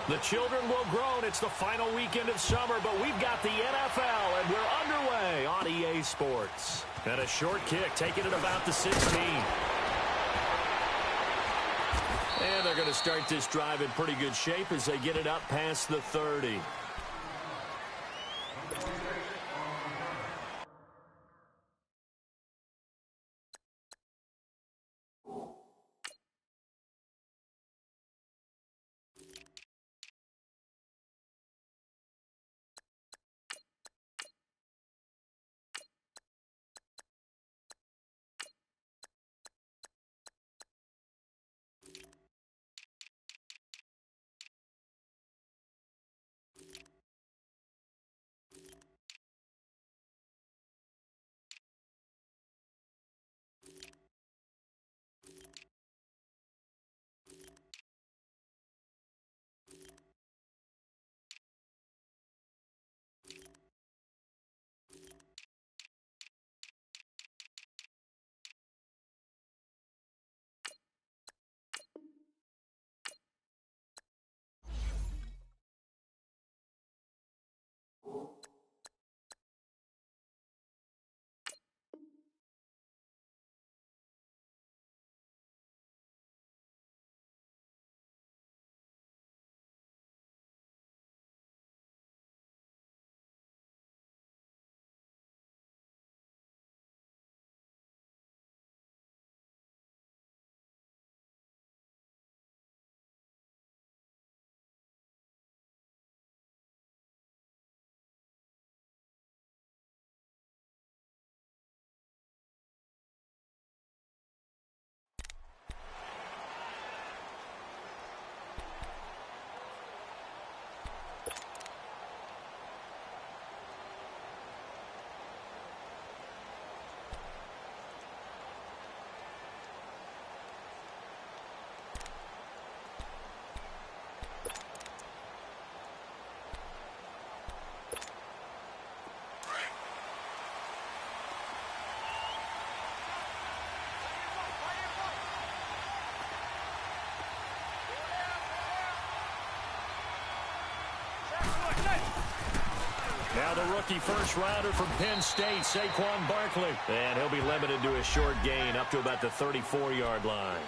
The children will groan. It's the final weekend of summer, but we've got the NFL, and we're underway on EA Sports. And a short kick, taking it about the 16. And they're going to start this drive in pretty good shape as they get it up past the 30. Now the rookie first-rounder from Penn State, Saquon Barkley. And he'll be limited to a short gain up to about the 34-yard line.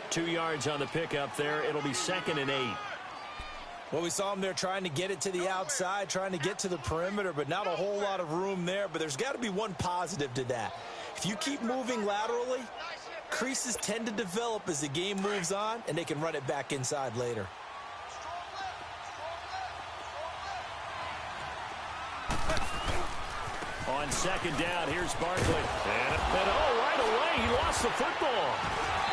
2 yards on the pickup there. It'll be 2nd and 8. Well, we saw him there trying to get it to the outside, trying to get to the perimeter, but not a whole lot of room there. But there's got to be one positive to that. If you keep moving laterally, creases tend to develop as the game moves on, and they can run it back inside later. On 2nd down, here's Barkley. And right away, he lost the football.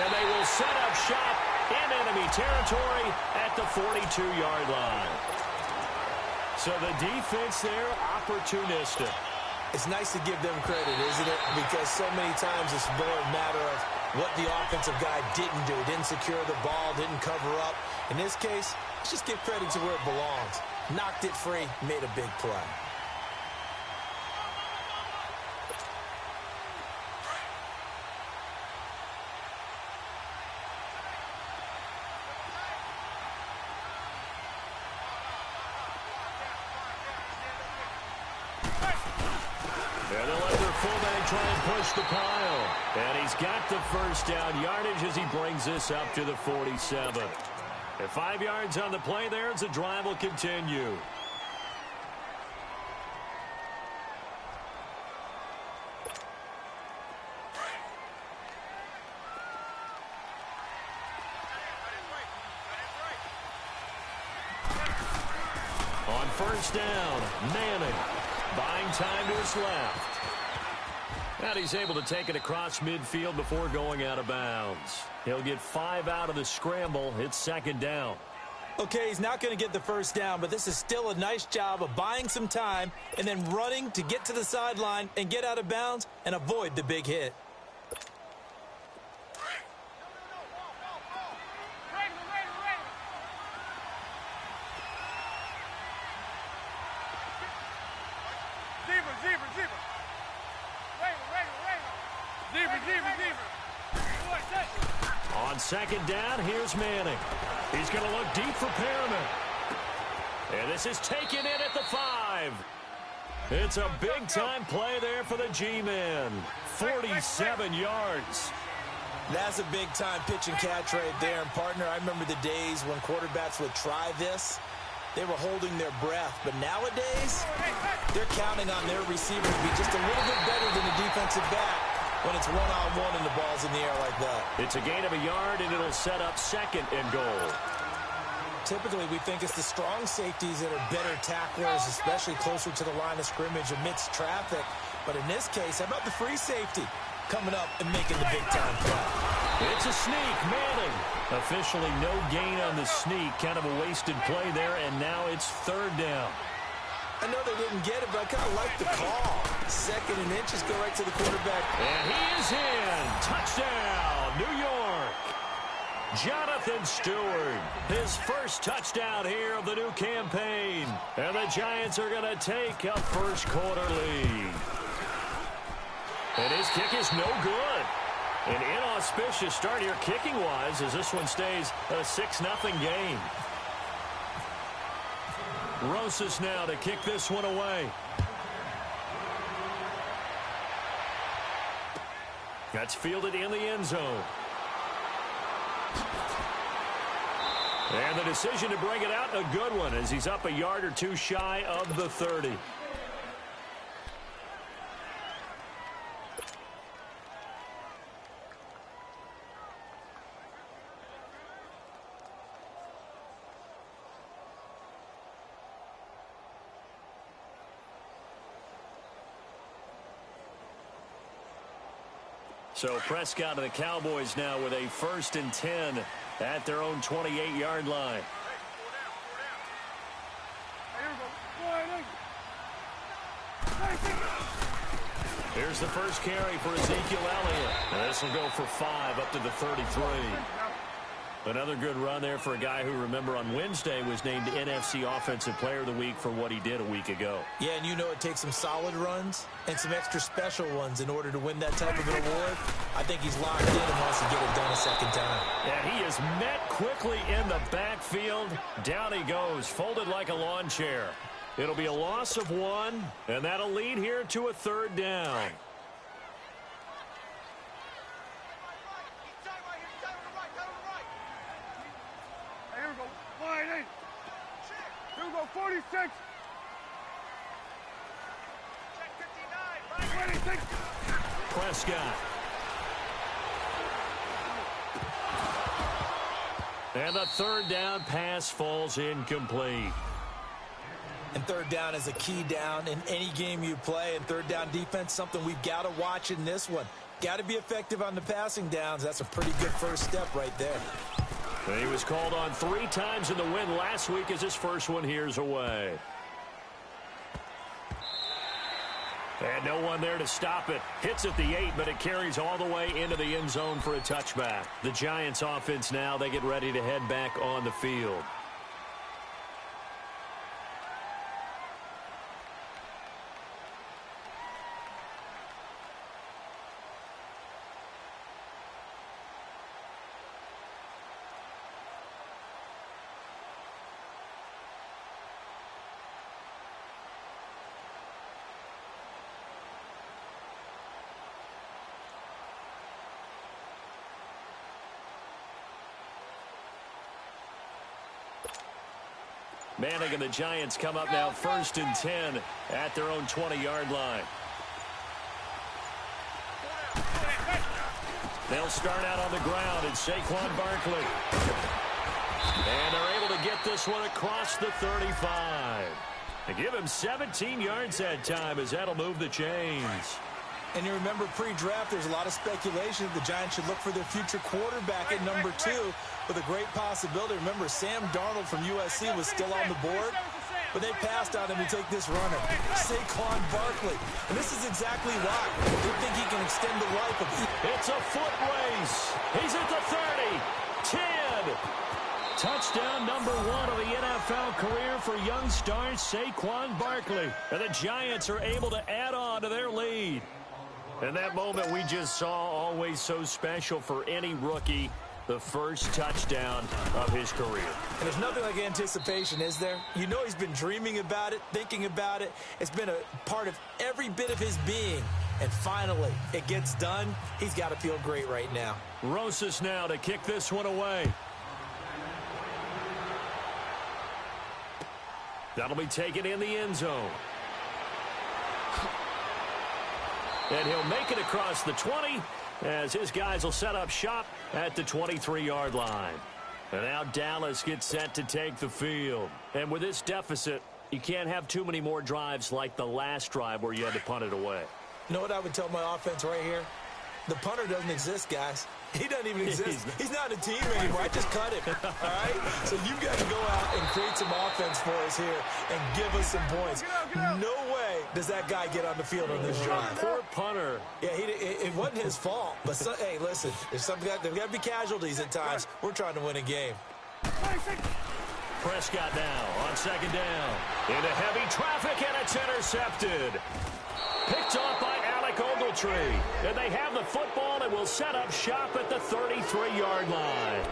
And they will set up shop in enemy territory at the 42-yard line. So the defense there, opportunistic. It's nice to give them credit, isn't it? Because so many times it's more a matter of what the offensive guy didn't do. Didn't secure the ball, didn't cover up. In this case, let's just give credit to where it belongs. Knocked it free, made a big play. Try and push the pile. And he's got the first down yardage as he brings this up to the 47. At 5 yards on the play there as the drive will continue. On first down, Manning buying time to his left. And he's able to take it across midfield before going out of bounds. He'll get 5 out of the scramble. It's 2nd down. Okay, he's not going to get the first down, but this is still a nice job of buying some time and then running to get to the sideline and get out of bounds and avoid the big hit. On 2nd down, here's Manning. He's going to look deep for Perriman. And this is taken in at the 5. It's a big-time play there for the G-men. 47 yards. That's a big-time pitch and catch right there. And, partner, I remember the days when quarterbacks would try this. They were holding their breath. But nowadays, they're counting on their receiver to be just a little bit better than the defensive back when it's one-on-one and the ball's in the air like that. It's a gain of a yard, and it'll set up 2nd and goal. Typically, we think it's the strong safeties that are better tacklers, especially closer to the line of scrimmage amidst traffic. But in this case, how about the free safety coming up and making the big-time play? It's a sneak. Manning. Officially no gain on the sneak. Kind of a wasted play there, and now it's 3rd down. I know they didn't get it, but I kind of like the call. 2nd and inches, go right to the quarterback. And he is in. Touchdown, New York. Jonathan Stewart, his first touchdown here of the new campaign. And the Giants are going to take a first-quarter lead. And his kick is no good. An inauspicious start here kicking-wise as this one stays a 6-0 game. Rosas now to kick this one away. That's fielded in the end zone. And the decision to bring it out, a good one, as he's up a yard or two shy of the 30. So Prescott and the Cowboys now with a 1st and 10 at their own 28-yard line. Here's the first carry for Ezekiel Elliott. And this will go for 5 up to the 33. Another good run there for a guy who, remember, on Wednesday was named NFC Offensive Player of the Week for what he did a week ago. Yeah, and you know it takes some solid runs and some extra special ones in order to win that type of an award. I think he's locked in and wants to get it done a second time. And he is met quickly in the backfield. Down he goes, folded like a lawn chair. It'll be a loss of 1, and that'll lead here to a 3rd down. Here we go, 46. Prescott. And the 3rd down pass falls incomplete. And 3rd down is a key down in any game you play. And 3rd down defense, something we've got to watch in this one. Got to be effective on the passing downs. That's a pretty good first step right there. And he was called on 3 times in the win last week as his first one here's away. And no one there to stop it. Hits at the 8, but it carries all the way into the end zone for a touchback. The Giants offense now, they get ready to head back on the field. Manning and the Giants come up now 1st and 10 at their own 20-yard line. They'll start out on the ground. It's Saquon Barkley. And they're able to get this one across the 35. They give him 17 yards that time as that'll move the chains. And you remember pre-draft, there's a lot of speculation that the Giants should look for their future quarterback at number 2 with a great possibility. Remember, Sam Darnold from USC was still on the board, but they passed on him to take this runner, Saquon Barkley. And this is exactly why. They think he can extend the life of... It's a foot race. He's at the 30, 10. Touchdown number 1 of the NFL career for young star Saquon Barkley. And the Giants are able to add on to their lead. And that moment we just saw, always so special for any rookie. the first touchdown of his career. And there's nothing like anticipation, is there? You know he's been dreaming about it, thinking about it. It's been a part of every bit of his being. And finally, it gets done. He's got to feel great right now. Rosas now to kick this one away. That'll be taken in the end zone. And he'll make it across the 20 as his guys will set up shop at the 23-yard line. And now Dallas gets set to take the field. And with this deficit, you can't have too many more drives like the last drive where you had to punt it away. You know what I would tell my offense right here? The punter doesn't exist, guys. He doesn't even exist. He's not a team anymore. I just cut him, all right? So you've got to go out and create some offense for us here and give us some points. No way does that guy get on the field on this drive. Poor punter. Yeah, it wasn't his fault. But, hey, listen, there's got to be casualties at times. We're trying to win a game. Prescott now on second down. Into heavy traffic, and it's intercepted. Picked off by Alec Ogletree. And they have the football and will set up shop at the 33-yard line.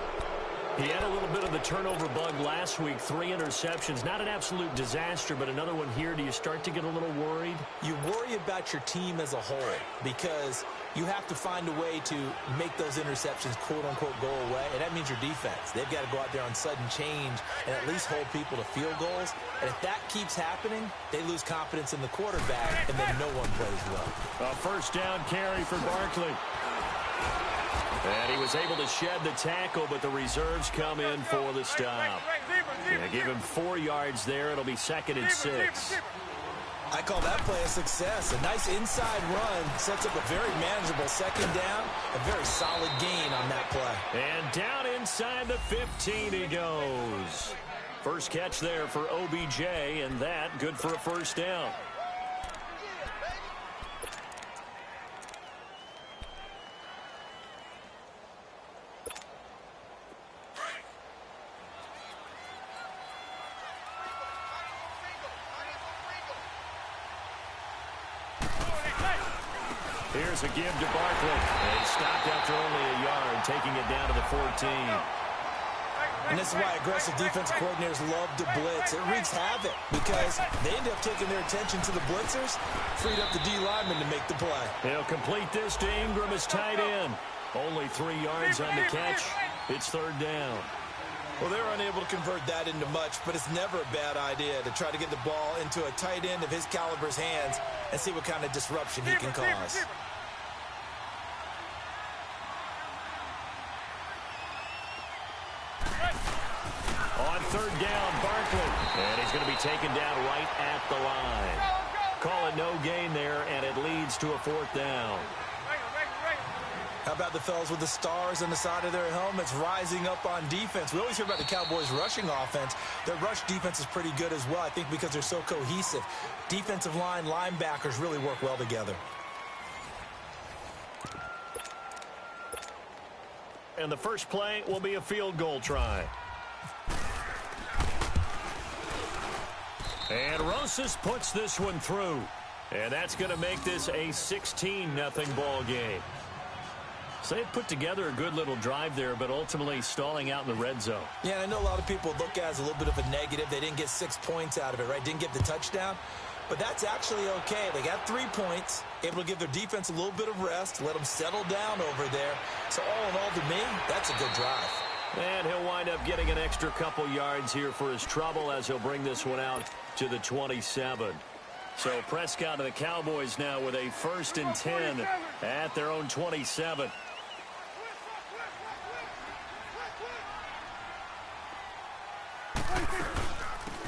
He had a little bit of the turnover bug last week. 3 interceptions. Not an absolute disaster, but another one here. Do you start to get a little worried? You worry about your team as a whole because you have to find a way to make those interceptions, quote-unquote, go away, and that means your defense. They've got to go out there on sudden change and at least hold people to field goals. And if that keeps happening, they lose confidence in the quarterback, and then no one plays well. A first down carry for Barkley. And he was able to shed the tackle, but the reserves come in for the stop. Give him 4 yards there. It'll be 2nd and 6. I call that play a success. A nice inside run sets up a very manageable second down. A very solid gain on that play. And down inside the 15 he goes. First catch there for OBJ, and that good for a first down. Here's a give to Barkley. And he stopped after only a yard, taking it down to the 14. And this is why aggressive defensive coordinators love to blitz. It wreaks havoc because they end up taking their attention to the blitzers, freed up the D lineman to make the play. He'll complete this to Ingram as tight end. Only 3 yards on the catch. It's 3rd down. Well, they're unable to convert that into much, but it's never a bad idea to try to get the ball into a tight end of his caliber's hands and see what kind of disruption he can cause. On 3rd down, Barkley. And he's going to be taken down right at the line. Call it no gain there, and it leads to a 4th down. How about the fellas with the stars on the side of their helmets rising up on defense? We always hear about the Cowboys' rushing offense. Their rush defense is pretty good as well, I think, because they're so cohesive. Defensive line, linebackers really work well together. And the first play will be a field goal try. And Rosas puts this one through. And that's going to make this a 16-0 ball game. So they put together a good little drive there, but ultimately stalling out in the red zone. Yeah, and I know a lot of people look at it as a little bit of a negative. They didn't get 6 points out of it, right? Didn't get the touchdown. But that's actually okay. They got 3 points, able to give their defense a little bit of rest, let them settle down over there. So all in all, to me, that's a good drive. And he'll wind up getting an extra couple yards here for his trouble as he'll bring this one out to the 27. So Prescott and the Cowboys now with a 1st and 10 at their own 27.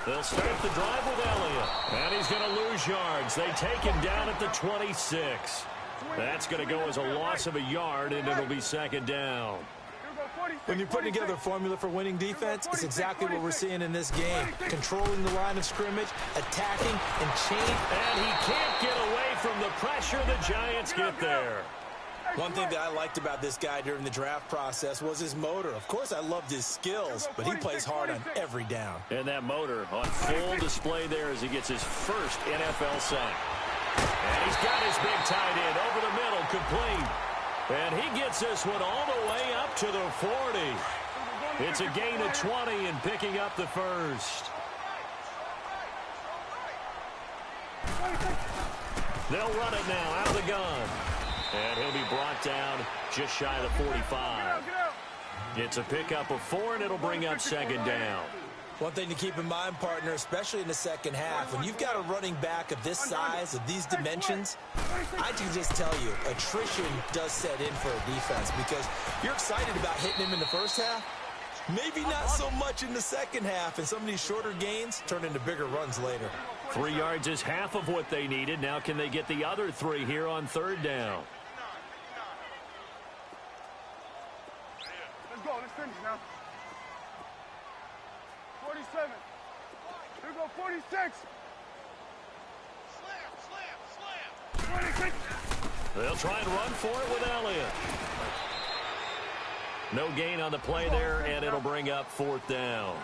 They'll start the drive with Elliott. And he's going to lose yards. They take him down at the 26. That's going to go as a loss of a yard, and it'll be 2nd down. When you're putting together a formula for winning defense, it's exactly what we're seeing in this game. Controlling the line of scrimmage, attacking, and chain. And he can't get away from the pressure. The Giants get there. One thing that I liked about this guy during the draft process was his motor. Of course, I loved his skills, but he plays hard on every down. And that motor on full display there as he gets his first NFL sack. And he's got his big tight end over the middle, complete. And he gets this one all the way up to the 40. It's a gain of 20 and picking up the first. They'll run it now out of the gun. And he'll be brought down just shy of the 45. It's a pickup of 4, and it'll bring up second down. One thing to keep in mind, partner, especially in the second half, when you've got a running back of this size, of these dimensions, I can just tell you, attrition does set in for a defense because you're excited about hitting him in the first half. Maybe not so much in the second half, and some of these shorter gains turn into bigger runs later. 3 yards is half of what they needed. Now can they get the other 3 here on third down? Let's go. Let's finish now. 47. Here we go, 46. Slam. 26. They'll try and run for it with Elliott. No gain on the play there, and it'll bring up fourth down.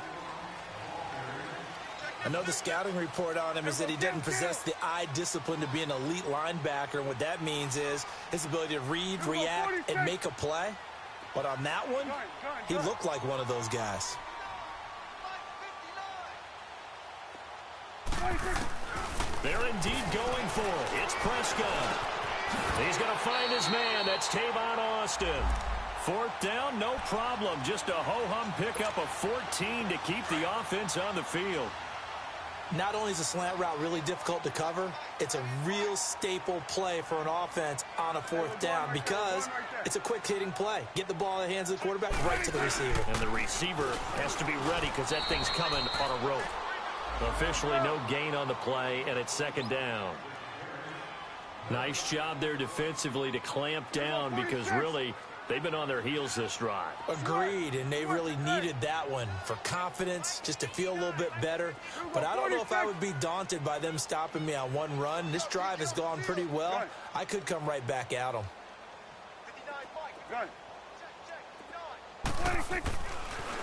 I know the scouting report on him is that he doesn't possess the eye discipline to be an elite linebacker, and what that means is his ability to read, react, and make a play. But on that one, he looked like one of those guys. They're indeed going for it. It's Prescott. He's going to find his man. That's Tavon Austin. Fourth down, no problem. Just a ho-hum pickup of 14 to keep the offense on the field. Not only is a slant route really difficult to cover, it's a real staple play for an offense on a fourth down because it's a quick-hitting play. Get the ball in the hands of the quarterback right to the receiver. And the receiver has to be ready because that thing's coming on a rope. Officially no gain on the play, and it's second down. Nice job there defensively to clamp down because really they've been on their heels this drive. Agreed, and they really needed that one for confidence, just to feel a little bit better. But I don't know if I would be daunted by them stopping me on one run. This drive has gone pretty well. I could come right back at them.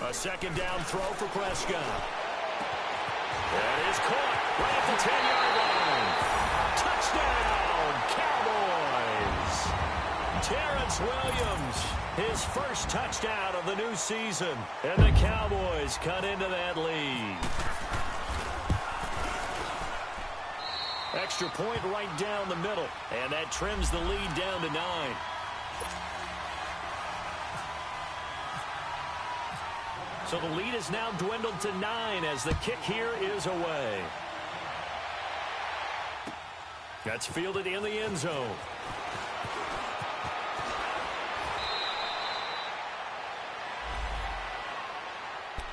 A second down throw for Prescott. That is caught right at the 10-yard line. Touchdown, Cowboys. Terrence Williams, his first touchdown of the new season. And the Cowboys cut into that lead. Extra point right down the middle. And that trims the lead down to 9. So the lead is now dwindled to 9 as the kick here is away. That's fielded in the end zone.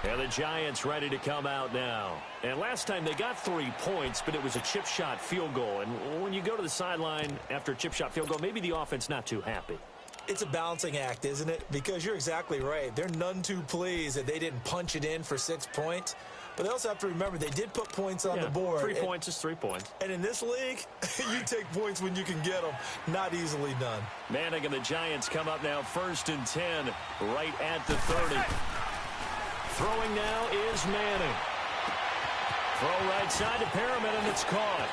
And the Giants ready to come out now. And last time they got 3 points, but it was a chip shot field goal. And when you go to the sideline after a chip shot field goal, maybe the offense not too happy. It's a balancing act, isn't it? Because you're exactly right. They're none too pleased that they didn't punch it in for 6 points. But they also have to remember they did put points on the board. 3 points is 3 points. And in this league, you take points when you can get them. Not easily done. Manning and the Giants come up now 1st and 10 right at the 30. Throwing now is Manning. Throw right side to Perriman, and it's caught.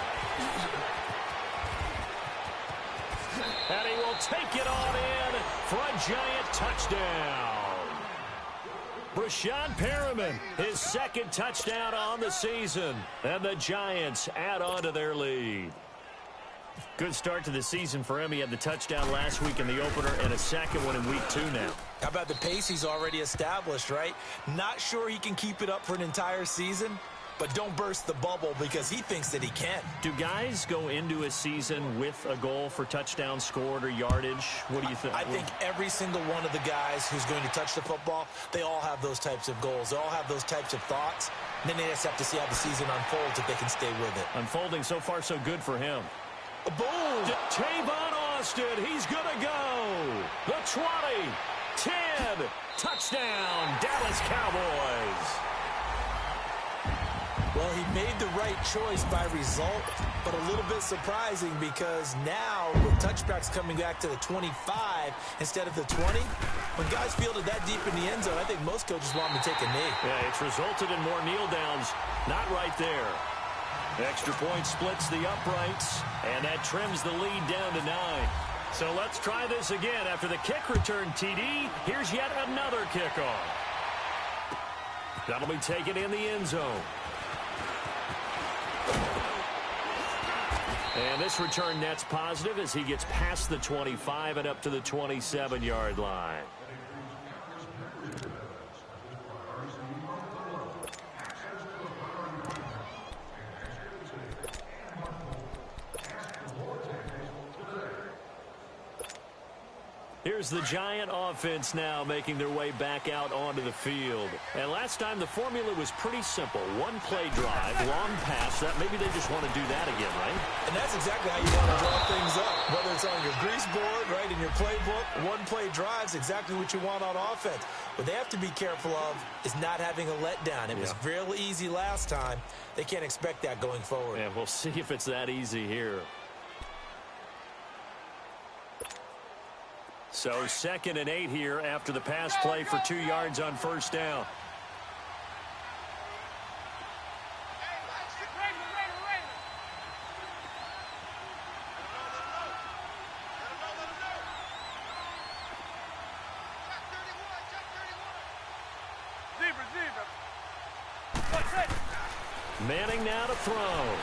And he will take it on in for a Giant touchdown. Brashad Perriman, his second touchdown on the season. And the Giants add on to their lead. Good start to the season for him. He had the touchdown last week in the opener and a second one in week 2 now. How about the pace he's already established, right? Not sure he can keep it up for an entire season, but don't burst the bubble because he thinks that he can. Do guys go into a season with a goal for touchdowns scored or yardage? What do you think? I think every single one of the guys who's going to touch the football, they all have those types of goals. They all have those types of thoughts. And then they just have to see how the season unfolds if they can stay with it. Unfolding so far so good for him. Boom! Tavon Austin, he's going to go. The 20, 10, touchdown, Dallas Cowboys. Well, he made the right choice by result, but a little bit surprising because now with touchbacks coming back to the 25 instead of the 20, when guys fielded that deep in the end zone, I think most coaches want them to take a knee. Yeah, it's resulted in more kneel downs. Not right there. Extra point splits the uprights, and that trims the lead down to 9. So let's try this again. After the kick return TD, here's yet another kickoff. That'll be taken in the end zone. And this return net's positive as he gets past the 25 and up to the 27-yard line. Here's the Giant offense now making their way back out onto the field. And last time the formula was pretty simple. One play drive, long pass. That maybe they just want to do that again, right? And that's exactly how you want to draw things up. Whether it's on your grease board, right, in your playbook, one play drive's exactly what you want on offense. What they have to be careful of is not having a letdown. It was real easy last time. They can't expect that going forward. And we'll see if it's that easy here. So 2nd and 8 here after the pass play for 2 yards on first down. Manning now to throw.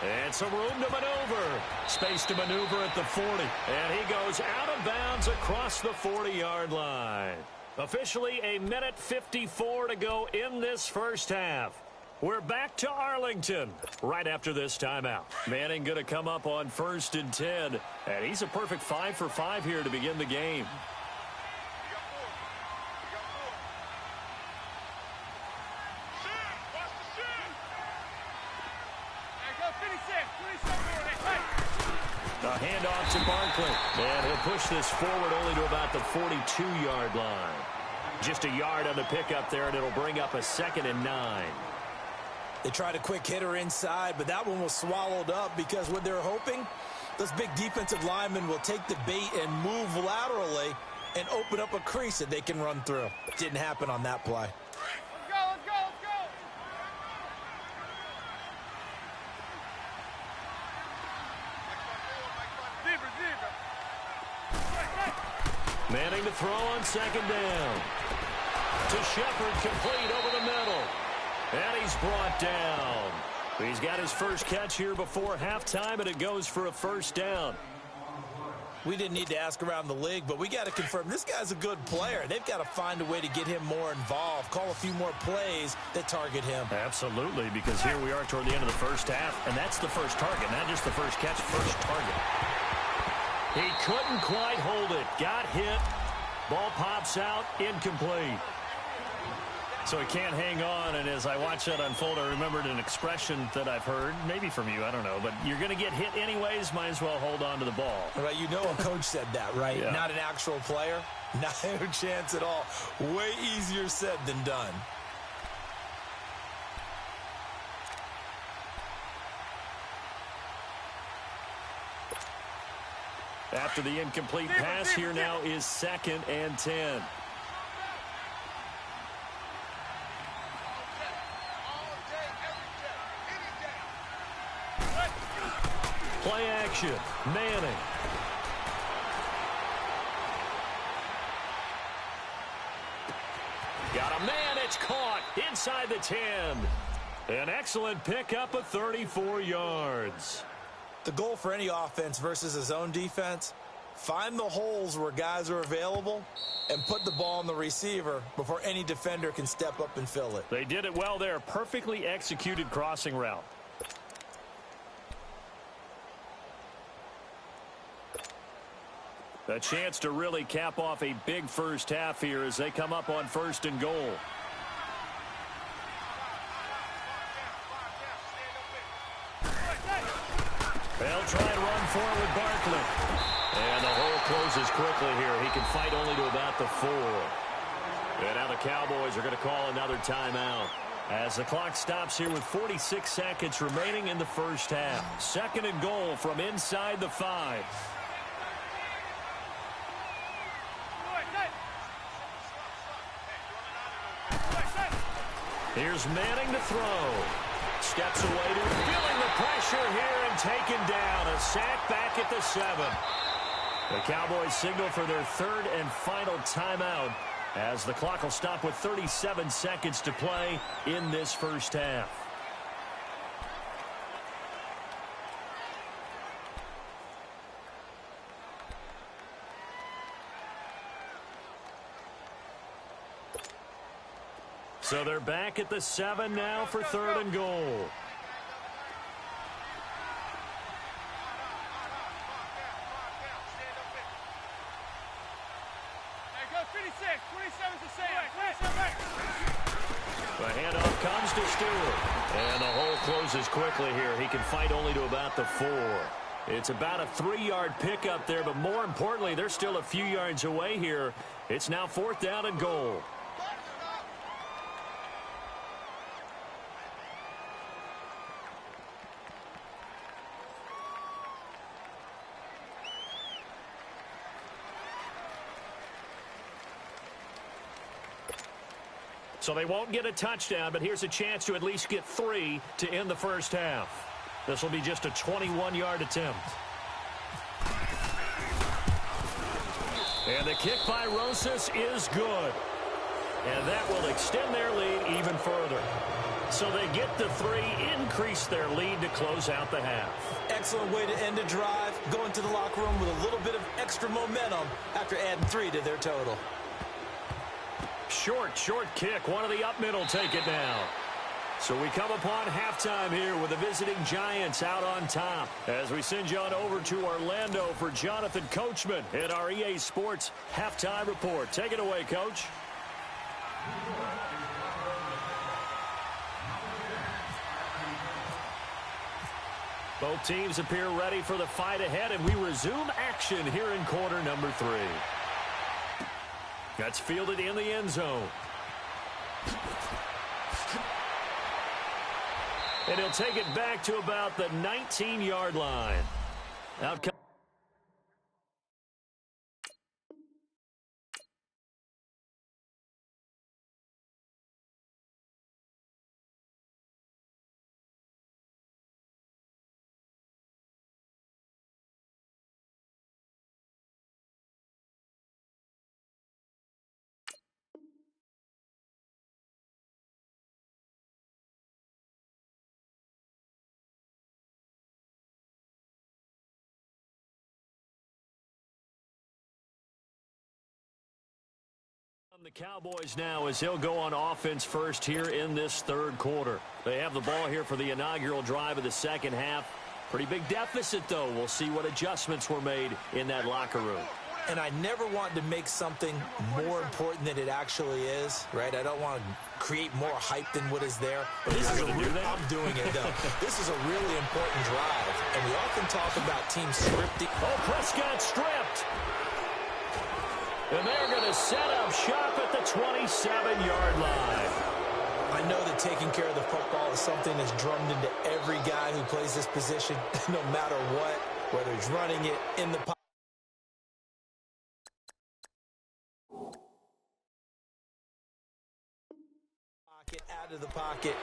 And some room to maneuver. Space to maneuver at the 40. And he goes out of bounds across the 40-yard line. Officially a minute 54 to go in this first half. We're back to Arlington right after this timeout. Manning going to come up on 1st and 10. And he's a perfect 5 for 5 here to begin the game. A handoff to Barkley. And he'll push this forward only to about the 42-yard line. Just a yard on the pickup there, and it'll bring up a 2nd and 9. They tried a quick hitter inside, but that one was swallowed up because what they're hoping, those big defensive linemen will take the bait and move laterally and open up a crease that they can run through. Didn't happen on that play. Manning to throw on 2nd down. To Shepard, complete over the middle. And he's brought down. He's got his first catch here before halftime, and it goes for a 1st down. We didn't need to ask around the league, but we got to confirm this guy's a good player. They've got to find a way to get him more involved, call a few more plays that target him. Absolutely, because here we are toward the end of the first half, and that's the first target, not just the first catch, first target. He couldn't quite hold it. Got hit. Ball pops out. Incomplete. So he can't hang on, and as I watch that unfold, I remembered an expression that I've heard, maybe from you, I don't know, but you're going to get hit anyways, might as well hold on to the ball. Right, you know a coach said that, right? Yeah. Not an actual player. No chance at all. Way easier said than done. After the incomplete pass, here now is 2nd and 10. Play action. Manning. Got a man. It's caught inside the 10. An excellent pickup of 34 yards. The goal for any offense versus his own defense, find the holes where guys are available and put the ball on the receiver before any defender can step up and fill it. They did it well there. Perfectly executed crossing route. A chance to really cap off a big first half here as they come up on 1st and goal. They'll try to run forward with Barkley. And the hole closes quickly here. He can fight only to about the 4. And now the Cowboys are going to call another timeout as the clock stops here with 46 seconds remaining in the first half. 2nd and goal from inside the 5. Here's Manning to throw. Steps away to filling the pressure here and taken down. A sack back at the 7. The Cowboys signal for their third and final timeout as the clock will stop with 37 seconds to play in this first half. So they're back at the 7 now for third and goal. The handoff comes to Stewart. And the hole closes quickly here. He can fight only to about the 4. It's about a 3-yard pickup there, but more importantly, they're still a few yards away here. It's now 4th down and goal. So they won't get a touchdown, but here's a chance to at least get 3 to end the first half. This will be just a 21-yard attempt. And the kick by Rosas is good. And that will extend their lead even further. So they get the 3, increase their lead to close out the half. Excellent way to end a drive, going to the locker room with a little bit of extra momentum after adding 3 to their total. Short kick. One of the up middle take it down. So we come upon halftime here with the visiting Giants out on top. As we send you on over to Orlando for Jonathan Coachman in our EA Sports halftime report. Take it away, Coach. Both teams appear ready for the fight ahead, and we resume action here in quarter number 3. That's fielded in the end zone. And he'll take it back to about the 19-yard line. Out comes the Cowboys now as he'll go on offense first here in this third quarter. They have the ball here for the inaugural drive of the second half. Pretty big deficit, though. We'll see what adjustments were made in that locker room. And I never want to make something more important than it actually is, right? I don't want to create more hype than what is there. But this is I'm doing it, though. This is a really important drive. And we often talk about team scripting. Oh, Prescott stripped. And they're going to set up shop at the 27-yard line. I know that taking care of the football is something that's drummed into every guy who plays this position, no matter what, whether he's running it in the pocket. Out of the pocket.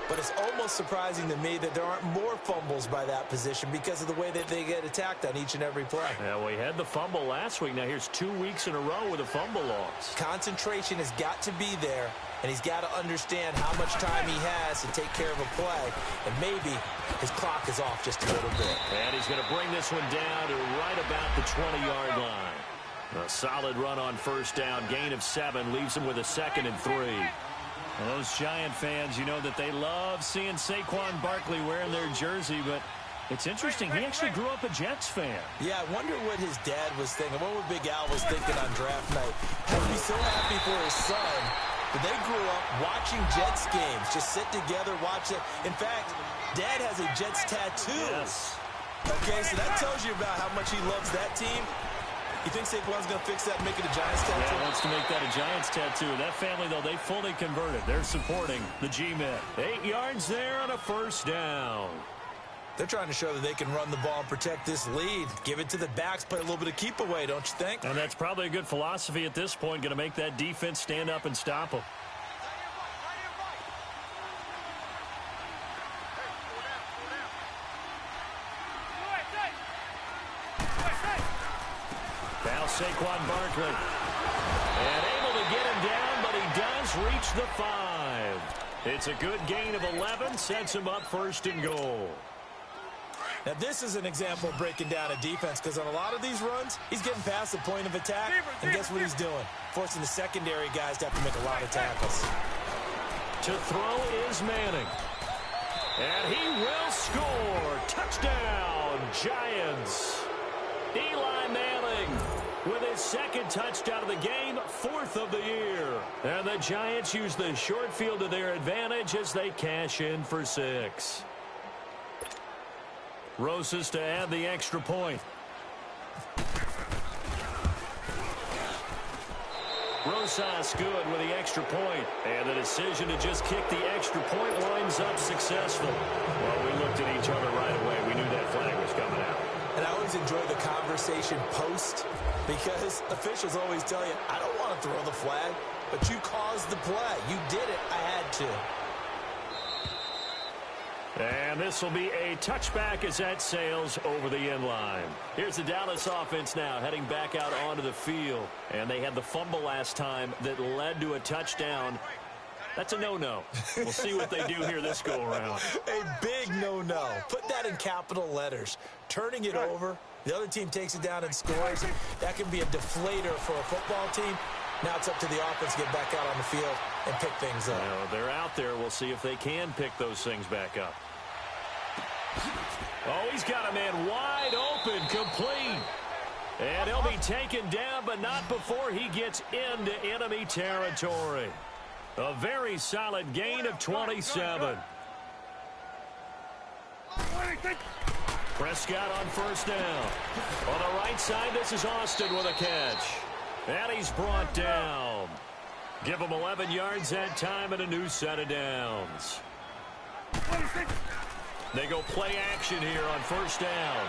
But it's almost surprising to me that there aren't more fumbles by that position because of the way that they get attacked on each and every play. Yeah, we had the fumble last week. Now here's 2 weeks in a row with a fumble loss. Concentration has got to be there, and he's got to understand how much time he has to take care of a play. And maybe his clock is off just a little bit. And he's going to bring this one down to right about the 20-yard line. A solid run on first down. Gain of 7 leaves him with a 2nd and 3. Well, those Giant fans, you know that they love seeing Saquon Barkley wearing their jersey, but it's interesting. He actually grew up a Jets fan. Yeah, I wonder what his dad was thinking. What would Big Al was thinking on draft night? He'd be so happy for his son. But they grew up watching Jets games, just sit together, watch it. In fact, Dad has a Jets tattoo. Yes. Okay, so that tells you about how much he loves that team. You think Saquon's going to fix that and make it a Giants tattoo? Yeah, wants to make that a Giants tattoo. That family, though, they fully converted. They're supporting the G-Men. 8 yards there on a first down. They're trying to show that they can run the ball and protect this lead. Give it to the backs, play a little bit of keep away, don't you think? And that's probably a good philosophy at this point, going to make that defense stand up and stop them. Saquon Barkley. And able to get him down, but he does reach the 5. It's a good gain of 11, sets him up 1st and goal. Now, this is an example of breaking down a defense, because on a lot of these runs, he's getting past the point of attack, and guess what he's doing? Forcing the secondary guys to have to make a lot of tackles. To throw is Manning. And he will score. Touchdown, Giants. Eli Manning with his 2nd touchdown of the game, 4th of the year. And the Giants use the short field to their advantage as they cash in for 6. Rosas to add the extra point. Rosas good with the extra point. And the decision to just kick the extra point winds up successful. Well, we looked at each other right away. We knew that flag was coming out. And I always enjoy the conversation post, because officials always tell you, I don't want to throw the flag, but you caused the play. You did it. I had to. And this will be a touchback as that sails over the end line. Here's the Dallas offense now heading back out onto the field. And they had the fumble last time that led to a touchdown. That's a no-no. We'll see what they do here this go-around. A big no-no. Put that in capital letters. Turning it over, the other team takes it down and scores. That can be a deflator for a football team. Now it's up to the offense to get back out on the field and pick things up. Well, they're out there. We'll see if they can pick those things back up. Oh, he's got a man wide open, complete. And he'll be taken down, but not before he gets into enemy territory. A very solid gain of 27. Prescott on 1st down. On the right side, this is Austin with a catch. And he's brought down. Give him 11 yards that time and a new set of downs. They go play action here on 1st down.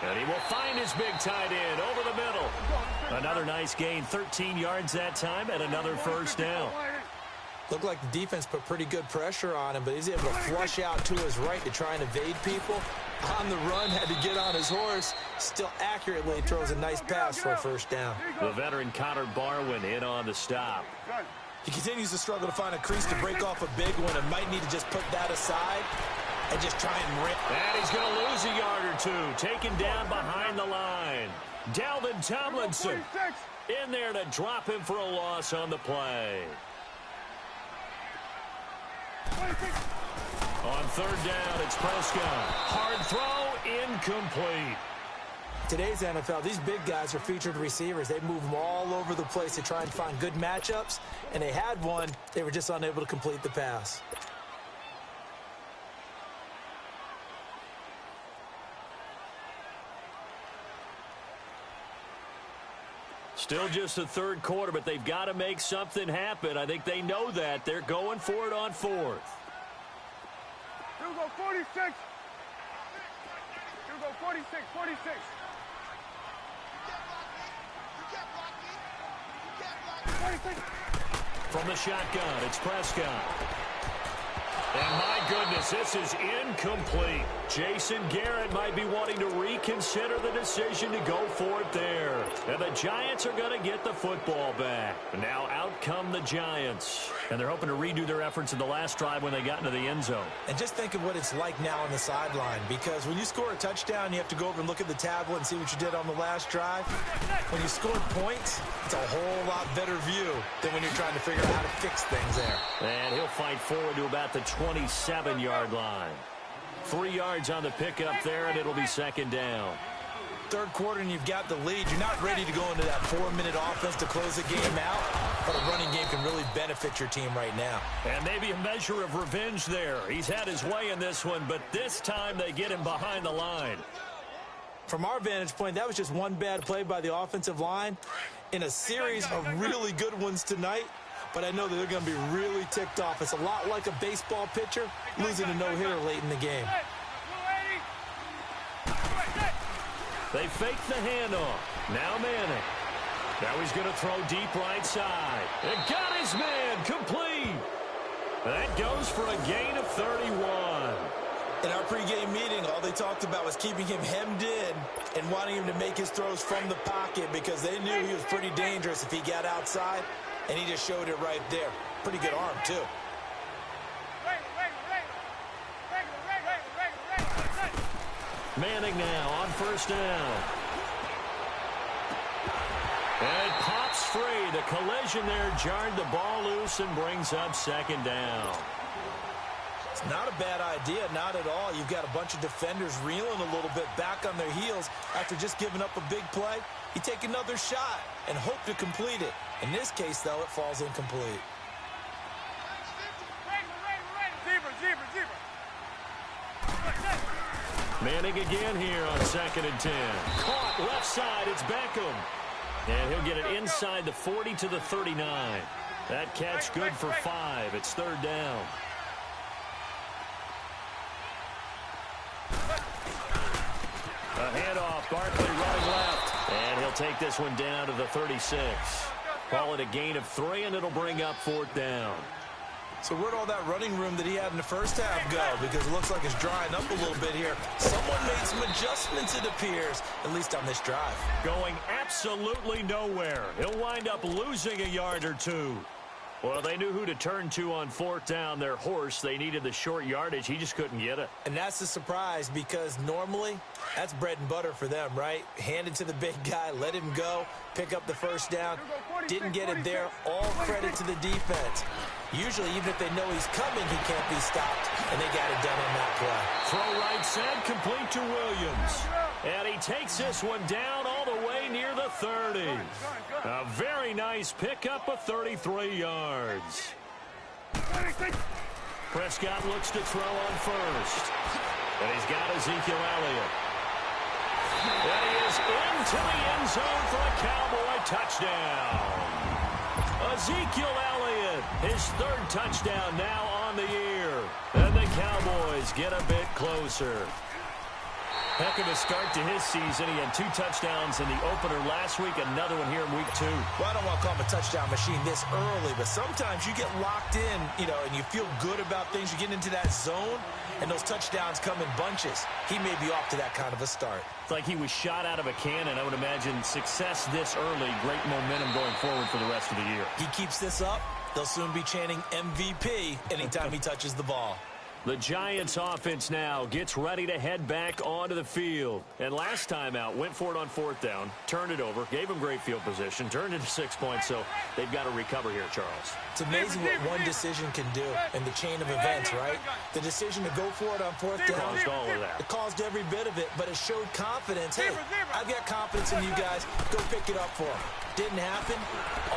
And he will find his big tight end over the middle. Another nice gain, 13 yards that time and another 1st down. Looked like the defense put pretty good pressure on him, but he's able to flush out to his right to try and evade people. On the run, had to get on his horse. Still accurately throws a nice pass for a 1st down. The veteran Connor Barwin in on the stop. He continues to struggle to find a crease to break off a big one, and might need to just put that aside and just try and rip. And he's going to lose a yard or two. Taken down behind the line. Dalvin Tomlinson in there to drop him for a loss on the play. On 3rd down, it's Prescott. Hard throw, incomplete. Today's NFL, these big guys are featured receivers. They move them all over the place to try and find good matchups, and they had one. They were just unable to complete the pass. Still just the 3rd quarter, but they've got to make something happen. I think they know that. They're going for it on 4th. You go 46. You go 46, 46. From the shotgun, it's Prescott. And my goodness, this is incomplete. Jason Garrett might be wanting to reconsider the decision to go for it there. And the Giants are going to get the football back. Now out come the Giants. And they're hoping to redo their efforts in the last drive when they got into the end zone. And just think of what it's like now on the sideline, because when you score a touchdown, you have to go over and look at the tablet and see what you did on the last drive. When you score points, it's a whole lot better view than when you're trying to figure out how to fix things there. And he'll fight forward to about the 27-yard line. 3 yards on the pickup there, and it'll be 2nd down. 3rd quarter, and you've got the lead. You're not ready to go into that 4-minute offense to close the game out, but a running game can really benefit your team right now. And maybe a measure of revenge there. He's had his way in this one, but this time they get him behind the line. From our vantage point, that was just one bad play by the offensive line in a series of really good ones tonight. But I know that they're going to be really ticked off. It's a lot like a baseball pitcher losing a no-hitter late in the game. They fake the handoff. Now Manning. Now he's going to throw deep right side. And got his man complete. That goes for a gain of 31. In our pregame meeting, all they talked about was keeping him hemmed in and wanting him to make his throws from the pocket because they knew he was pretty dangerous if he got outside, and he just showed it right there. Pretty good arm, too. Manning now on first down. And it pops free. The collision there jarred the ball loose and brings up second down. It's not a bad idea, not at all. You've got a bunch of defenders reeling a little bit back on their heels after just giving up a big play. You take another shot and hope to complete it. In this case, though, it falls incomplete. Manning again here on 2nd and 10. Caught left side. It's Beckham. And he'll get it inside the 40 to the 39. That catch good for 5. It's 3rd down. A handoff. Barkley running left. And he'll take this one down to the 36. Call it a gain of 3, and it'll bring up 4th down. So where'd all that running room that he had in the first half go? Because it looks like it's drying up a little bit here. Someone made some adjustments, it appears, at least on this drive. Going absolutely nowhere. He'll wind up losing a yard or 2. Well, they knew who to turn to on 4th down. Their horse, they needed the short yardage. He just couldn't get it. And that's a surprise because normally that's bread and butter for them, right? Hand it to the big guy, let him go, pick up the first down. Didn't get it there. All credit to the defense. Usually, even if they know he's coming, he can't be stopped, and they got it done on that play. Throw right side, complete to Williams. And he takes this one down all the way near the 30. A very nice pickup of 33 yards. Prescott looks to throw on first. And he's got Ezekiel Elliott. And he is into the end zone for a Cowboy touchdown. Ezekiel Elliott, his 3rd touchdown now on the year. And the Cowboys get a bit closer. Heck of a start to his season. He had 2 touchdowns in the opener last week, another one here in week 2. Well, I don't want to call him a touchdown machine this early, but sometimes you get locked in, and you feel good about things. You get into that zone, and those touchdowns come in bunches. He may be off to that kind of a start. It's like he was shot out of a cannon. I would imagine success this early, great momentum going forward for the rest of the year. He keeps this up, they'll soon be chanting MVP anytime he touches the ball. The Giants offense now gets ready to head back onto the field. And last time out, went for it on 4th down, turned it over, gave him great field position, turned it to 6 points, so they've got to recover here, Charles. It's amazing what one decision can do in the chain of events, right? The decision to go for it on 4th down. Caused all of that. It caused every bit of it, but it showed confidence. Hey, I've got confidence in you guys. Go pick it up for them. Didn't happen.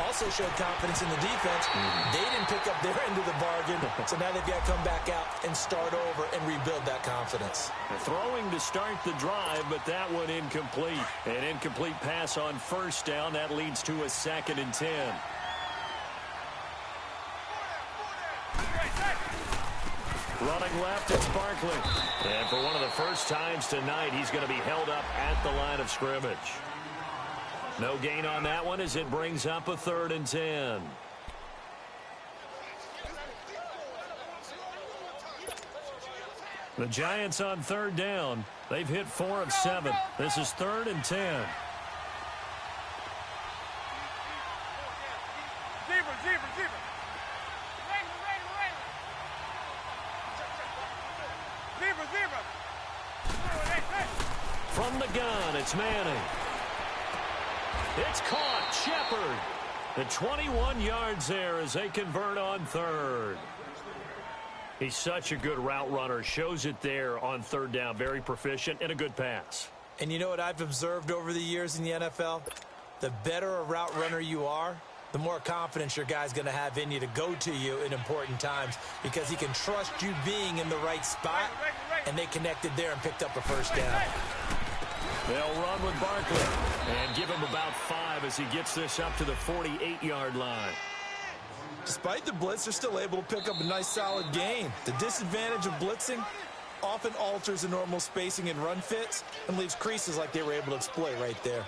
Also showed confidence in the defense. They didn't pick up their end of the bargain, so now they've got to come back out and start over and rebuild that confidence. Throwing to start the drive, but that one incomplete. An incomplete pass on 1st down. That leads to a 2nd and 10. Running left, it's Barkley. And for one of the first times tonight, he's going to be held up at the line of scrimmage. No gain on that one as it brings up a 3rd and 10. The Giants on 3rd down. They've hit 4 of 7. This is 3rd and 10. From the gun, it's Manning. It's caught. Shepard. The 21 yards there as they convert on 3rd. He's such a good route runner. Shows it there on 3rd down. Very proficient and a good pass. And you know what I've observed over the years in the NFL? The better a route runner you are, the more confidence your guy's going to have in you to go to you in important times because he can trust you being in the right spot, and they connected there and picked up a 1st down. They'll run with Barkley and give him about 5 as he gets this up to the 48-yard line. Despite the blitz, they're still able to pick up a nice solid gain. The disadvantage of blitzing often alters the normal spacing and run fits and leaves creases like they were able to exploit right there.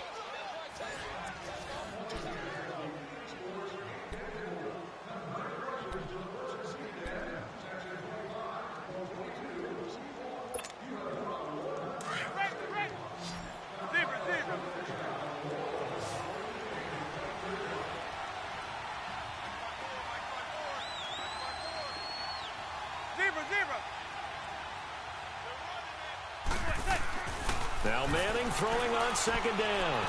Now Manning throwing on second down.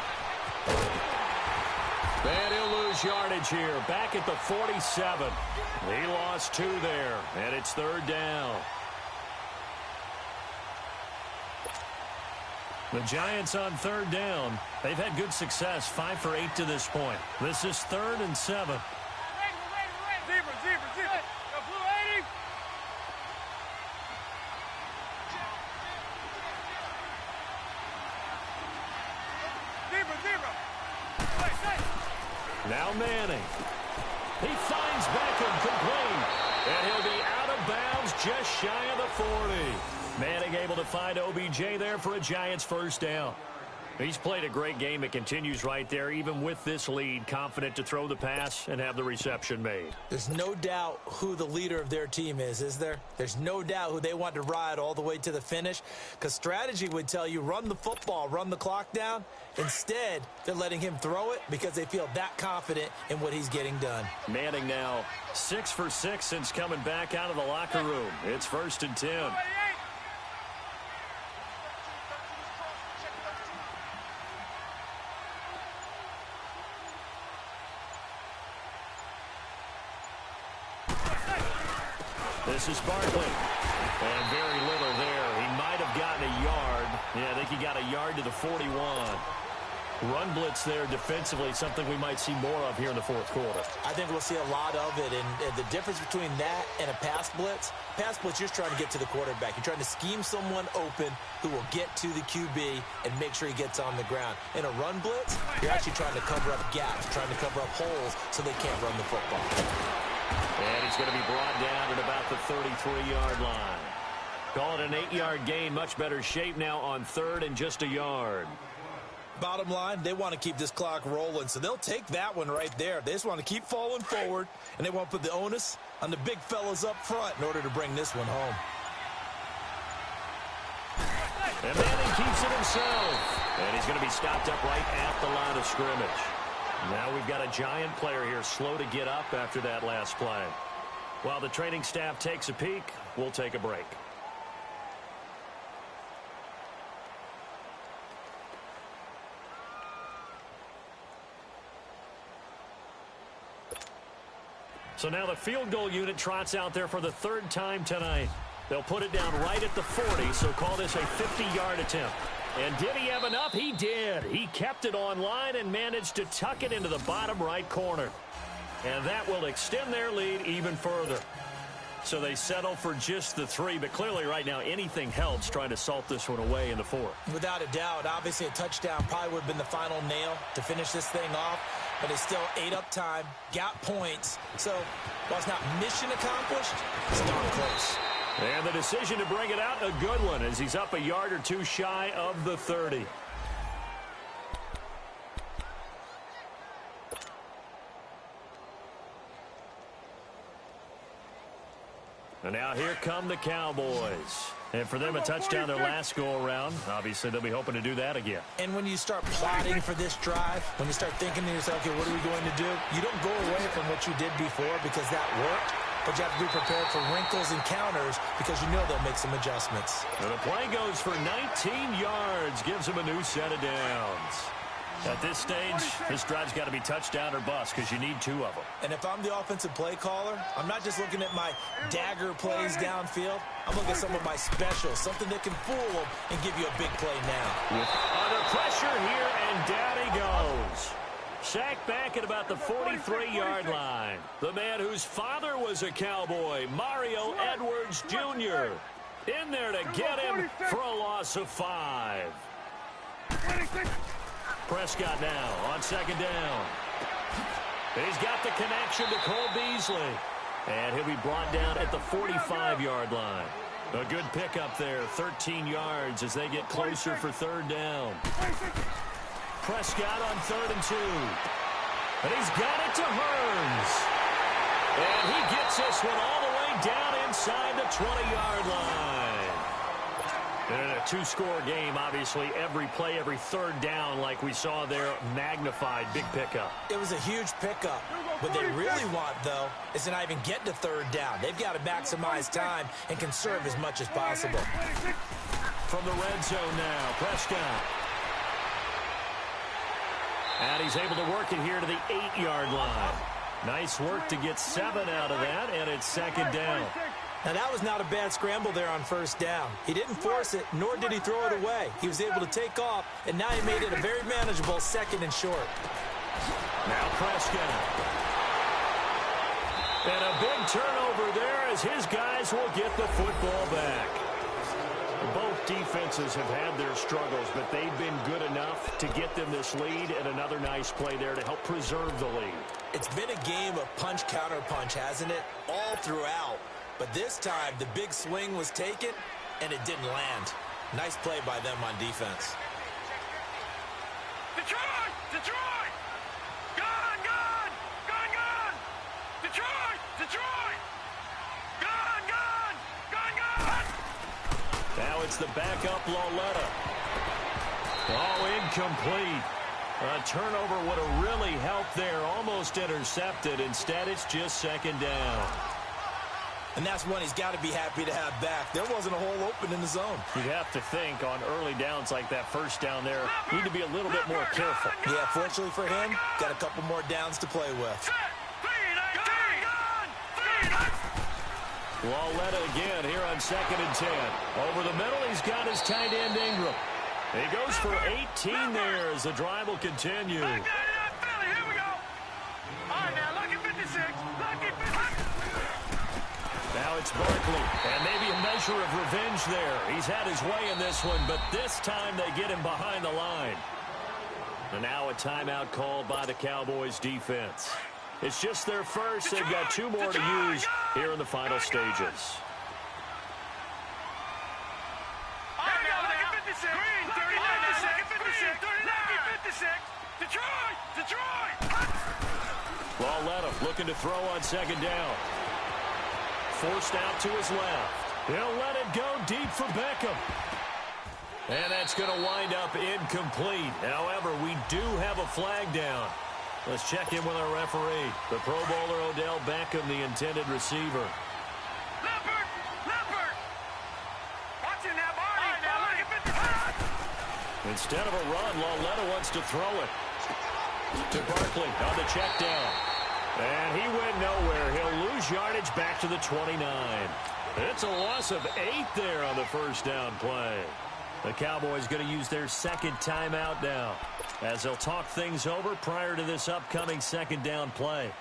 And he'll lose yardage here. Back at the 47. He lost 2 there, and it's third down. The Giants on third down. They've had good success, 5 for 8 to this point. This is 3rd and 7. Now Manning. He finds Beckham complete. And he'll be out of bounds just shy of the 40. Manning able to find OBJ there for a Giants first down. He's played a great game. It continues right there, even with this lead, confident to throw the pass and have the reception made. There's no doubt who the leader of their team is there? There's no doubt who they want to ride all the way to the finish, because strategy would tell you run the football, run the clock down. Instead, they're letting him throw it because they feel that confident in what he's getting done. Manning now 6 for 6 since coming back out of the locker room. It's 1st and 10. This is Barkley. And very little there. He might have gotten a yard. Yeah, I think he got a yard to the 41. Run blitz there defensively, something we might see more of here in the 4th quarter. I think we'll see a lot of it, and the difference between that and a pass blitz, you're trying to get to the quarterback. You're trying to scheme someone open who will get to the QB and make sure he gets on the ground. In a run blitz, you're actually trying to cover up gaps, trying to cover up holes so they can't run the football. And he's going to be brought down at about the 33-yard line. Call it an 8-yard gain, much better shape now on 3rd and just a yard. Bottom line, they want to keep this clock rolling, so they'll take that one right there. They just want to keep falling forward, and they want to put the onus on the big fellas up front in order to bring this one home. And Manning keeps it himself. And he's going to be stopped up right at the line of scrimmage. Now we've got a Giant player here slow to get up after that last play. While the training staff takes a peek, we'll take a break. So now the field goal unit trots out there for the 3rd time tonight. They'll put it down right at the 40, so call this a 50-yard attempt. And did he have enough? He did. He kept it on line and managed to tuck it into the bottom right corner. And that will extend their lead even further. So they settle for just the 3, but clearly right now anything helps trying to salt this one away in the 4th. Without a doubt, obviously a touchdown probably would have been the final nail to finish this thing off, but it's still ate up time, got points. So while it's not mission accomplished, it's darn close. And the decision to bring it out, a good one, as he's up a yard or 2 shy of the 30. And now here come the Cowboys. And for them, a touchdown their last go-around. Obviously, they'll be hoping to do that again. And when you start plotting for this drive, when you start thinking to yourself, okay, what are we going to do? You don't go away from what you did before because that worked, but you have to be prepared for wrinkles and counters because you know they'll make some adjustments. And the play goes for 19 yards, gives them a new set of downs. At this stage, this drive's got to be touchdown or bust because you need 2 of them. And if I'm the offensive play caller, I'm not just looking at my dagger plays downfield. I'm looking at some of my specials, something that can fool them and give you a big play now. Under pressure here, and down he goes. Sacked back at about the 43-yard line. The man whose father was a Cowboy, Mario Edwards Jr. In there to get him for a loss of 5. Prescott now on second down. He's got the connection to Cole Beasley. And he'll be brought down at the 45-yard line. A good pickup there, 13 yards as they get closer for 3rd down. Prescott on 3rd and 2. And he's got it to Hearns. And he gets this one all the way down inside the 20-yard line. And in a 2-score game, obviously, every play, every 3rd down, like we saw there, magnified, big pickup. It was a huge pickup. What they really want, though, is to not even get to 3rd down. They've got to maximize time and conserve as much as possible. from the red zone now. Prescott. And he's able to work it here to the 8-yard line. Nice work to get 7 out of that, and it's second down. Now, that was not a bad scramble there on first down. He didn't force it, nor did he throw it away. He was able to take off, and now he made it a very manageable 2nd and short. Now Prescott. And a big turnover there as his guys will get the football back. Both defenses have had their struggles, but they've been good enough to get them this lead, and another nice play there to help preserve the lead. It's been a game of punch-counter-punch, hasn't it? All throughout. But this time, the big swing was taken, and it didn't land. Nice play by them on defense. Detroit! Detroit! Gone! Gone! Gone! Gone! Detroit! Detroit! Gone! Gone! Gone! Gone! Now it's the backup Lauletta. Oh, incomplete. A turnover would have really helped there. Almost intercepted. Instead, it's just second down. And that's one he's got to be happy to have back. There wasn't a hole open in the zone. You'd have to think on early downs like that first down there, need to be a little bit more careful. Yeah, fortunately for him, got a couple more downs to play with. Lauletta again here on 2nd and 10. Over the middle, he's got his tight end Ingram. He goes for 18 there as the drive will continue. Here we go. All right, now, lucky 56. Lucky 56. Now it's Barkley, and maybe a measure of revenge there. He's had his way in this one, but this time they get him behind the line. And now a timeout called by the Cowboys defense. It's just their first. They've got 2 more to use here in the final stages. All right, now, lucky 56. Green, 39, 56. Detroit! Detroit! Lauletta looking to throw on second down. Forced out to his left. He'll let it go deep for Beckham. And that's going to wind up incomplete. However, we do have a flag down. Let's check in with our referee. The Pro Bowler Odell Beckham, the intended receiver. Leopard! Leopard! Watch it now, Barney! All right, now, look at 50. Instead of a run, Lauletta wants to throw it. To Barkley on the check down. And he went nowhere. He'll lose yardage back to the 29. It's a loss of 8 there on the first down play. The Cowboys going to use their second timeout now, as they'll talk things over prior to this upcoming second down play.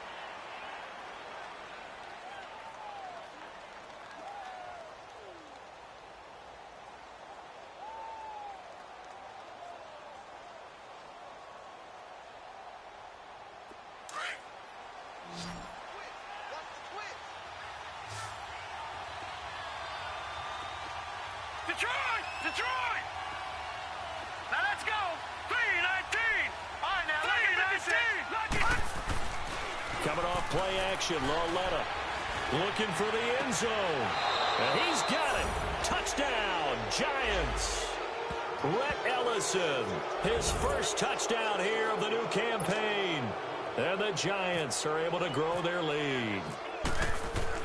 Detroit! Detroit! Now let's go! 3-19! All right, now, 3-19! Coming off play action, Lauletta looking for the end zone. And he's got it. Touchdown, Giants. Rhett Ellison, his first touchdown here of the new campaign. And the Giants are able to grow their lead.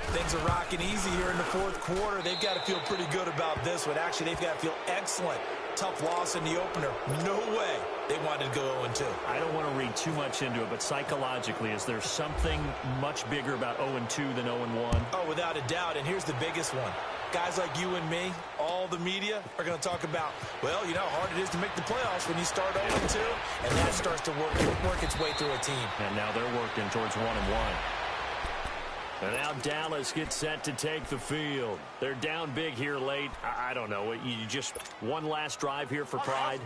Things are rocking easy here in the 4th quarter. They've got to feel pretty good about this one. Actually, they've got to feel excellent. Tough loss in the opener. No way they wanted to go 0-2. I don't want to read too much into it, but psychologically, is there something much bigger about 0-2 than 0-1? Oh, without a doubt, and here's the biggest one. Guys like you and me, all the media, are going to talk about, well, you know how hard it is to make the playoffs when you start 0-2, and that starts to work its way through a team. And now they're working towards 1-1. And now Dallas gets set to take the field. They're down big here late. I don't know. You just one last drive here for pride?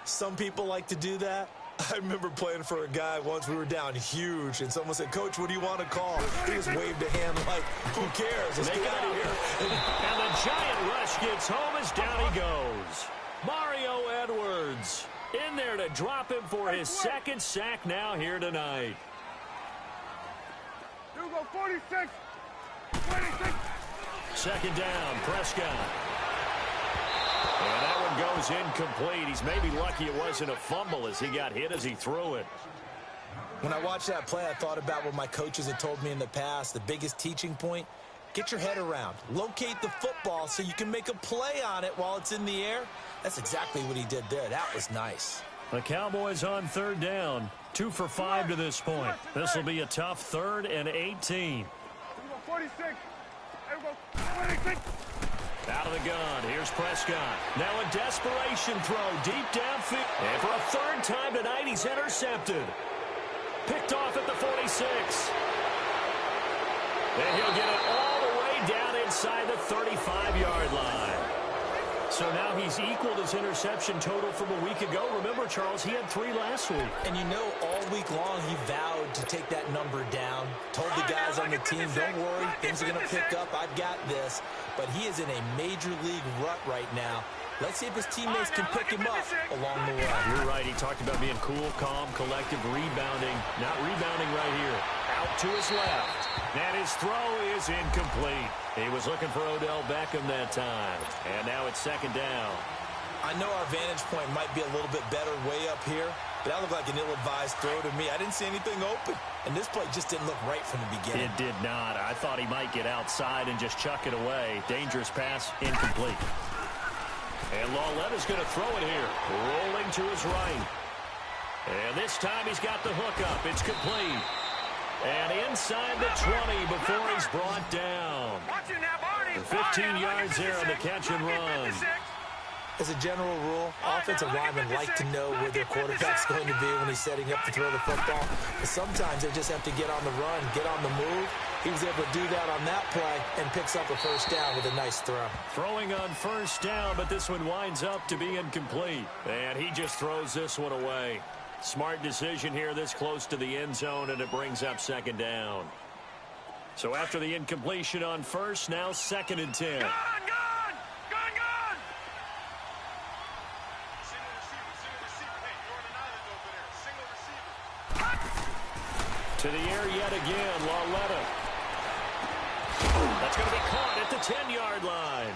Some people like to do that. I remember playing for a guy once. We were down huge, and someone said, "Coach, what do you want to call?" He just waved a hand like, who cares? Let's get out of here. And the giant rush gets home as down he goes. Mario Edwards in there to drop him for his second sack now here tonight. Here we go, 46. 26. Second down, Prescott. And that one goes incomplete. He's maybe lucky it wasn't a fumble as he got hit as he threw it. When I watched that play, I thought about what my coaches had told me in the past. The biggest teaching point, Get your head around. Locate the football so you can make a play on it while it's in the air. That's exactly what he did there. That was nice. The Cowboys on third down. 2 for 5 to this point. This will be a tough 3rd and 18. 46. 46. Out of the gun. Here's Prescott. Now a desperation throw deep downfield. And for a 3rd time tonight, he's intercepted. Picked off at the 46. And he'll get it all the way down inside the 35-yard line. So now he's equaled his interception total from a week ago. Remember, Charles, he had 3 last week. And you know, all week long he vowed to take that number down. Told the guys on the team, don't worry, things are going to pick up. I've got this. But he is in a major league rut right now. Let's see if his teammates can pick him up along the way. You're right. He talked about being cool, calm, collective, rebounding. Not rebounding right here. Out to his left. And his throw is incomplete. He was looking for Odell Beckham that time. And now it's 2nd down. I know our vantage point might be a little bit better way up here, but that looked like an ill-advised throw to me. I didn't see anything open. And this play just didn't look right from the beginning. It did not. I thought he might get outside and just chuck it away. Dangerous pass, incomplete. And Lawletta's going to throw it here. Rolling to his right. And this time he's got the hook up. It's complete. And inside the 20 before he's brought down. 15 yards there on the catch and run. As a general rule, offensive linemen like to know where their quarterback's going to be when he's setting up to throw the football. But sometimes they just have to get on the run, get on the move. He was able to do that on that play and picks up a 1st down with a nice throw. Throwing on 1st down, but this one winds up to be incomplete. And he just throws this one away. Smart decision here this close to the end zone, and it brings up 2nd down. So after the incompletion on 1st, now 2nd and 10. Gone! To the air yet again, Lawletta. That's going to be caught at the 10-yard line.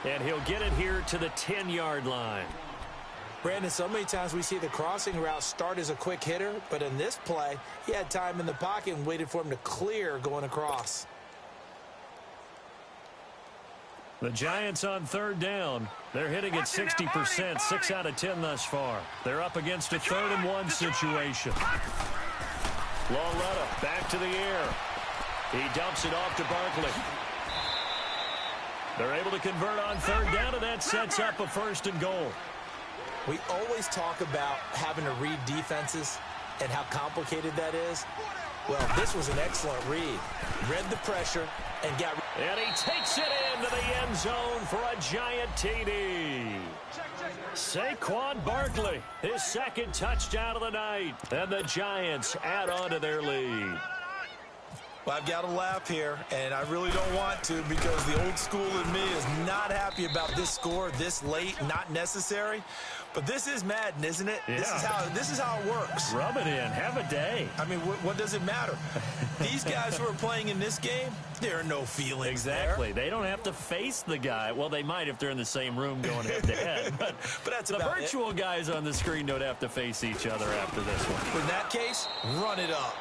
And he'll get it here to the 10-yard line. Brandon, so many times we see the crossing route start as a quick hitter, but in this play, he had time in the pocket and waited for him to clear going across. The Giants on 3rd down. They're hitting at 60%, 6 out of 10 thus far. They're up against a 3rd and 1 situation. Lawletta back to the air. He dumps it off to Barkley. They're able to convert on 3rd down, and that sets up a 1st and goal. We always talk about having to read defenses and how complicated that is. Well, this was an excellent read. Read the pressure and got... And he takes it into the end zone for a giant TD. Saquon Barkley, his 2nd touchdown of the night. And the Giants add on to their lead. Well, I've got to laugh here, and I really don't want to because the old school in me is not happy about this score this late, not necessary. But this is Madden, isn't it? Yeah. This is how it works. Rub it in. Have a day. I mean, what does it matter? These guys who are playing in this game, there are no feelings Exactly. there. They don't have to face the guy. Well, they might if they're in the same room going head-to-head. But that's the about virtual guys on the screen don't have to face each other after this one. In that case, run it up.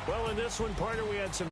Well, in this one, partner, we had some